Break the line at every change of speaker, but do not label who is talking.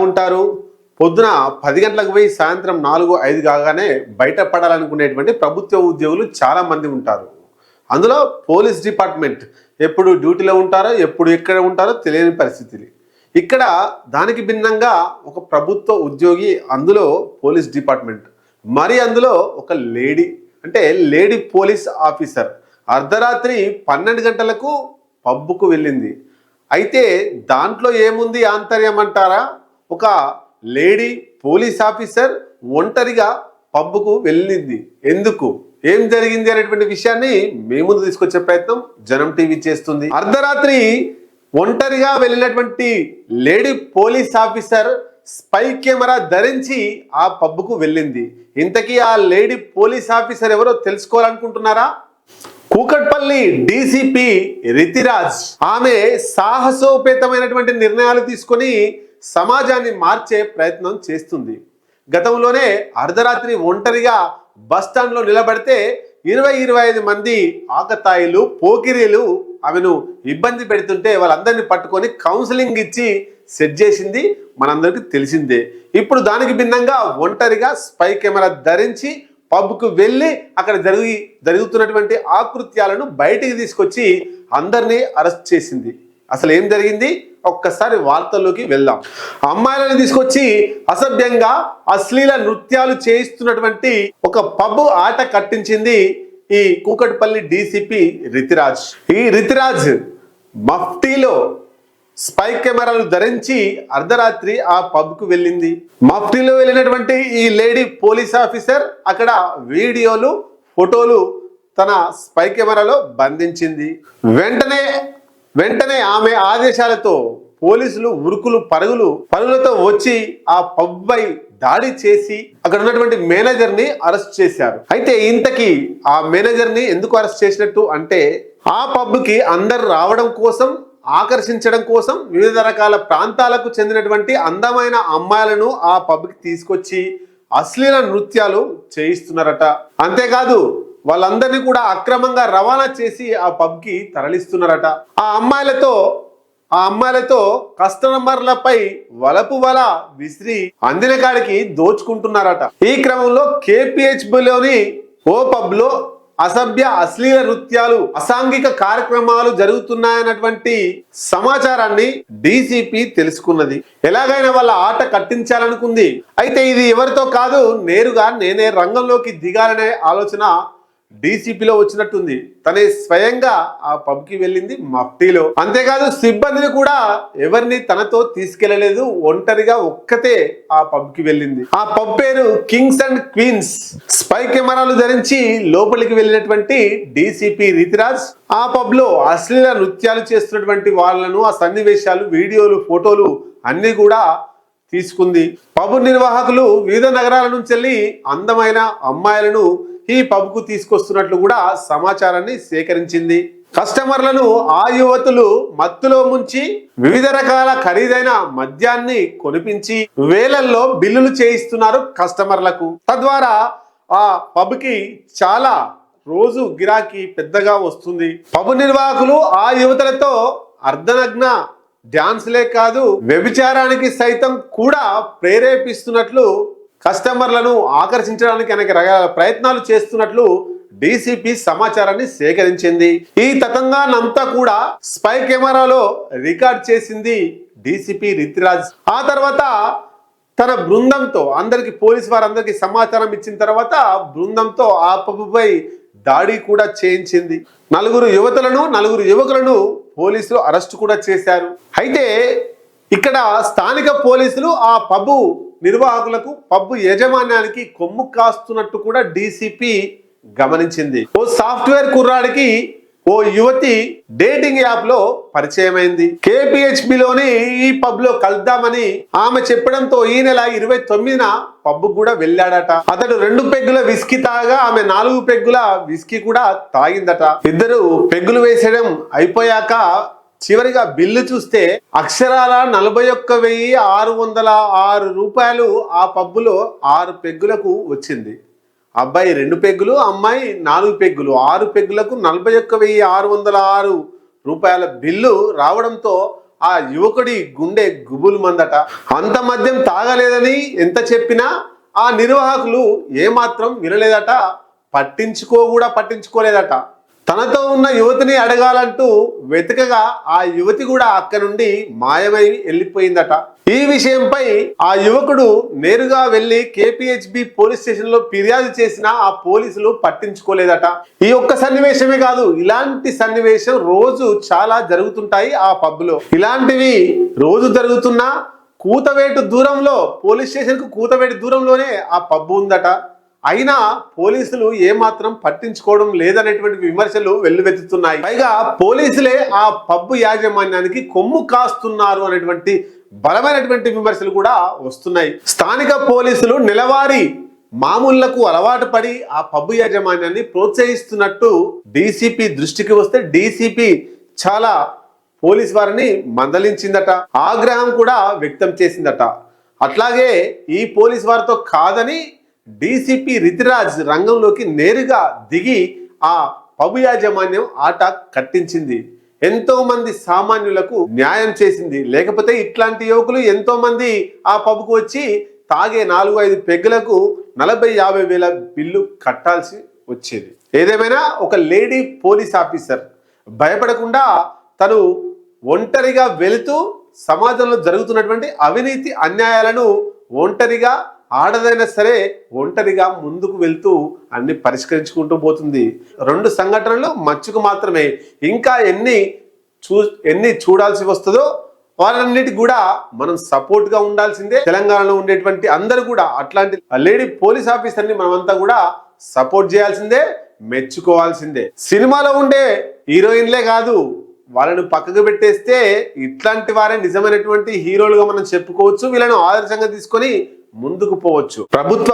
ఉంటారు? పొద్దున 10 గంటలకు పోయి సాయంత్రం 4, 5 కాగానే బయటపడాలనుకునేటువంటి ప్రభుత్వ ఉద్యోగులు చాలా మంది ఉంటారు. అందులో పోలీస్ డిపార్ట్మెంట్ ఎప్పుడు డ్యూటీలో ఉంటారో, ఎప్పుడు ఎక్కడ ఉంటారో తెలియని పరిస్థితి. ఇక్కడ దానికి భిన్నంగా ఒక ప్రభుత్వ ఉద్యోగి, అందులో పోలీస్ డిపార్ట్మెంట్, మరి అందులో ఒక లేడీ, అంటే లేడీ పోలీస్ ఆఫీసర్ అర్ధరాత్రి 12 గంటలకు పబ్బుకు వెళ్ళింది. అయితే దాంట్లో ఏముంది ఆంతర్యం అంటారా? ఒక లేడీ పోలీస్ ఆఫీసర్ ఒంటరిగా పబ్బుకు వెళ్ళింది. ఎందుకు, ఏం జరిగింది అనేటువంటి విషయాన్ని మీ ముందు తీసుకొచ్చే ప్రయత్నం జనం టీవీ చేస్తుంది. అర్ధరాత్రి ఒంటరిగా వెళ్ళినటువంటి lady police officer spy camera ధరించి ఆ పబ్బుకు వెళ్ళింది. ఇంతకీ ఆ లేడీ పోలీస్ ఆఫీసర్ ఎవరో తెలుసుకోవాలనుకుంటున్నారా? కూకట్పల్లి డీసీపీ రితిరాజ్. ఆమె సాహసోపేతమైనటువంటి నిర్ణయాలు తీసుకొని సమాజాన్ని మార్చే ప్రయత్నం చేస్తుంది. గతంలోనే అర్ధరాత్రి ఒంటరిగా బస్టాండ్లో నిలబడితే 20-25 మంది ఆకతాయిలు, పోకిరీలు ఆమెను ఇబ్బంది పెడుతుంటే వాళ్ళందరినీ పట్టుకొని కౌన్సిలింగ్ ఇచ్చి సెట్ చేసింది మనందరికీ తెలిసిందే. ఇప్పుడు దానికి భిన్నంగా ఒంటరిగా స్పై కెమెరా ధరించి పబ్కు వెళ్ళి అక్కడ జరుగుతున్నటువంటి ఆకృత్యాలను బయటికి తీసుకొచ్చి అందరినీ అరెస్ట్ చేసింది. అసలు ఏం జరిగింది ఒక్కసారి వార్తల్లోకి వెళ్దాం. అమ్మాయిలను తీసుకొచ్చి అసభ్యంగా అశ్లీల నృత్యాలు చేయిస్తున్నటువంటి ఒక పబ్ ఆట కట్టించింది ఈ కూకట్పల్లి డీసీపీ రితిరాజ్. ఈ రితిరాజ్ మఫ్టీలో స్పై కెమెరాలు ధరించి అర్ధరాత్రి ఆ పబ్కు వెళ్ళింది. మఫ్టీలో వెళ్ళినటువంటి ఈ లేడీ పోలీస్ ఆఫీసర్ అక్కడ వీడియోలు, ఫోటోలు తన స్పై కెమెరాలో బంధించింది. వెంటనే ఆమె ఆదేశాలతో పోలీసులు ఉరుకులు పరుగులతో వచ్చి ఆ పబ్ పై దాడి చేసి అక్కడ ఉన్నటువంటి మేనేజర్ ని అరెస్ట్ చేశారు. అయితే ఇంతకీ ఆ మేనేజర్ ని ఎందుకు అరెస్ట్ చేసినట్టు అంటే, ఆ పబ్కి అందరు రావడం కోసం, ఆకర్షించడం కోసం వివిధ రకాల ప్రాంతాలకు చెందినటువంటి అందమైన అమ్మాయిలను ఆ పబ్కి తీసుకొచ్చి అశ్లీల నృత్యాలు చేయిస్తున్నారట. అంతేకాదు వాళ్ళందరినీ కూడా అక్రమంగా రవాణా చేసి ఆ పబ్కి తరలిస్తున్నారట. ఆ అమ్మాయిలతో కస్టమర్లపై వలపు వల విసిరి అందిన కాడికి దోచుకుంటున్నారట. ఈ క్రమంలో కేపీహెచ్బిలోని ఓ పబ్లో అశ్లీల నృత్యాలు, అసాంఘిక కార్యక్రమాలు జరుగుతున్నాయన్నటువంటి సమాచారాన్ని డీసీపీ తెలుసుకున్నది. ఎలాగైనా వాళ్ళ ఆట కట్టించాలనుకుంది. అయితే ఇది ఎవరితో కాదు, నేరుగా నేనే రంగంలోకి దిగాలనే ఆలోచన డీసీపీలో వచ్చినట్టుంది. తనే స్వయంగా ఆ పబ్కి వెళ్ళింది మఫ్టీలో. అంతేకాదు సిబ్బందిని కూడా ఎవరిని తనతో తీసుకెళ్లలేదు, ఒంటరిగా ఒక్కతే ఆ పబ్కి వెళ్ళింది. ఆ పబ్ పేరు కింగ్స్ అండ్ క్వీన్స్. స్పై కెమెరాలు ధరించి లోపలికి వెళ్ళినటువంటి డీసీపీ రితిరాజ్ ఆ పబ్ లో అశ్లీల నృత్యాలు చేస్తున్నటువంటి వాళ్ళను, ఆ సన్నివేశాలు, వీడియోలు, ఫోటోలు అన్ని కూడా తీసుకుంది. పబ్ నిర్వాహకులు వివిధ నగరాల నుంచి వెళ్ళి అందమైన అమ్మాయిలను ఈ పబ్కు తీసుకొస్తున్నట్లు కూడా సమాచారాన్ని సేకరించింది. కస్టమర్లను ఆ యువతులు మత్తులో ముంచి వివిధ రకాల ఖరీదైన మద్యాన్ని కొనిపించి వేలల్లో బిల్లులు చేయిస్తున్నారు కస్టమర్లకు. తద్వారా ఆ పబ్కి చాలా రోజు గిరాకీ పెద్దగా వస్తుంది. పబ్ నిర్వాహకులు ఆ యువతులతో అర్ధనగ్న డాన్స్లే కాదు, వ్యభిచారానికి సైతం కూడా ప్రేరేపిస్తున్నట్లు, కస్టమర్లను ఆకర్షించడానికి అనేక రకాల ప్రయత్నాలు చేస్తున్నట్లు డీసీపీ సమాచారాన్ని సేకరించింది. ఈ తతంగానంతా కూడా స్పై కెమెరాలో రికార్డ్ చేసింది డీసీపీ రితిరాజ్. ఆ తర్వాత తన బృందంతో పోలీసు వారందరికీ సమాచారం ఇచ్చిన తర్వాత బృందంతో ఆ పబ్పై దాడి కూడా చేయించింది. 4 యువతులను, 4 యువకులను పోలీసులు అరెస్ట్ కూడా చేశారు. అయితే ఇక్కడ స్థానిక పోలీసులు ఆ పబ్ నిర్వాహకులకు, పబ్ యాజమాన్యానికి కొమ్ము కాస్తున్నట్టు కూడా డీసీపీ గమనించింది. ఓ సాఫ్ట్వేర్ కుర్రాడికి ఓ యువతి డేటింగ్ యాప్ లో పరిచయమైంది. కేపీహెచ్బిలోని ఈ పబ్ లో కలుద్దామని ఆమె చెప్పడంతో ఈ నెల 29న పబ్ కూడా వెళ్ళాడట. అతడు 2 పెగ్గుల విస్కీ తాగా ఆమె 4 పెగ్గుల విస్కీ కూడా తాగిందట. ఇద్దరు పెగ్గులు వేసేయడం అయిపోయాక చివరిగా బిల్లు చూస్తే అక్షరాల 41,606 రూపాయలు ఆ పబ్బులో 6 పెగ్గులకు వచ్చింది. అబ్బాయి 2 పెగ్గులు, అమ్మాయి 4 పెగ్గులు, 6 పెగ్గులకు 41,606 రూపాయల బిల్లు రావడంతో ఆ యువకుడి గుండె గుబులు మందట. అంత మద్యం తాగలేదని ఎంత చెప్పినా ఆ నిర్వాహకులు ఏమాత్రం వినలేదట, పట్టించుకోలేదట. తనతో ఉన్న యువతిని అడగాలంటూ వెతకగా ఆ యువతి కూడా అక్కడి నుండి మాయమై వెళ్ళిపోయిందట. ఈ విషయంపై ఆ యువకుడు నేరుగా వెళ్లి కేపీహెచ్బి పోలీస్ స్టేషన్ లో ఫిర్యాదు చేసినా ఆ పోలీసులు పట్టించుకోలేదట. ఈ ఒక్క సన్నివేశమే కాదు, ఇలాంటి సన్నివేశం రోజు చాలా జరుగుతుంటాయి ఆ పబ్ లో. ఇలాంటివి రోజు జరుగుతున్నా కూతవేటు దూరంలో, పోలీస్ స్టేషన్ కు కూతవేటు దూరంలోనే ఆ పబ్ ఉందట. అయినా పోలీసులు ఏమాత్రం పట్టించుకోవడం లేదనేటువంటి విమర్శలు వెల్లువెత్తుతున్నాయి. పైగా పోలీసులే ఆ పబ్బు యాజమాన్యానికి కొమ్ము కాస్తున్నారు అనేటువంటి బలమైనటువంటి విమర్శలు కూడా వస్తున్నాయి. స్థానిక పోలీసులు నెలవారీ మామూళ్లకు అలవాటు పడి ఆ పబ్బు యాజమాన్యాన్ని ప్రోత్సహిస్తున్నట్టు డీసీపీ దృష్టికి వస్తే డీసీపీ చాలా పోలీస్ వారిని మందలించిందట, ఆగ్రహం కూడా వ్యక్తం చేసిందట. అట్లాగే ఈ పోలీస్ వారితో కాదని డీసీపీ రితిరాజ్ రంగంలోకి నేరుగా దిగి ఆ పబు యాజమాన్యం ఆట కట్టించింది. ఎంతో మంది సామాన్యులకు న్యాయం చేసింది. లేకపోతే ఇట్లాంటి యువకులు ఎంతో మంది ఆ పబ్కు వచ్చి తాగే 4-5 పెగ్గులకు 40-50 వేల బిల్లు కట్టాల్సి వచ్చేది. ఏదేమైనా ఒక లేడీ పోలీస్ ఆఫీసర్ భయపడకుండా తను ఒంటరిగా వెళుతూ సమాజంలో జరుగుతున్నటువంటి అవినీతి అన్యాయాలను ఒంటరిగా, ఆడదైనా సరే ఒంటరిగా ముందుకు వెళ్తూ అన్ని పరిష్కరించుకుంటూ పోతుంది. 2 సంఘటనలు మచ్చుకు మాత్రమే. ఇంకా ఎన్ని చూడాల్సి వస్తుందో వారన్నిటికి కూడా మనం సపోర్ట్ గా ఉండాల్సిందే. తెలంగాణలో ఉండేటువంటి అందరూ కూడా అట్లాంటి లేడీ పోలీస్ ఆఫీసర్ని మనమంతా కూడా సపోర్ట్ చేయాల్సిందే, మెచ్చుకోవాల్సిందే. సినిమాలో ఉండే హీరోయిన్లే కాదు, వాళ్ళను పక్కకు పెట్టేస్తే ఇట్లాంటి వారే నిజమైనటువంటి హీరోలుగా మనం చెప్పుకోవచ్చు. వీళ్ళను ఆదర్శంగా తీసుకొని ముందుకు పోవచ్చు. ప్రభుత్వ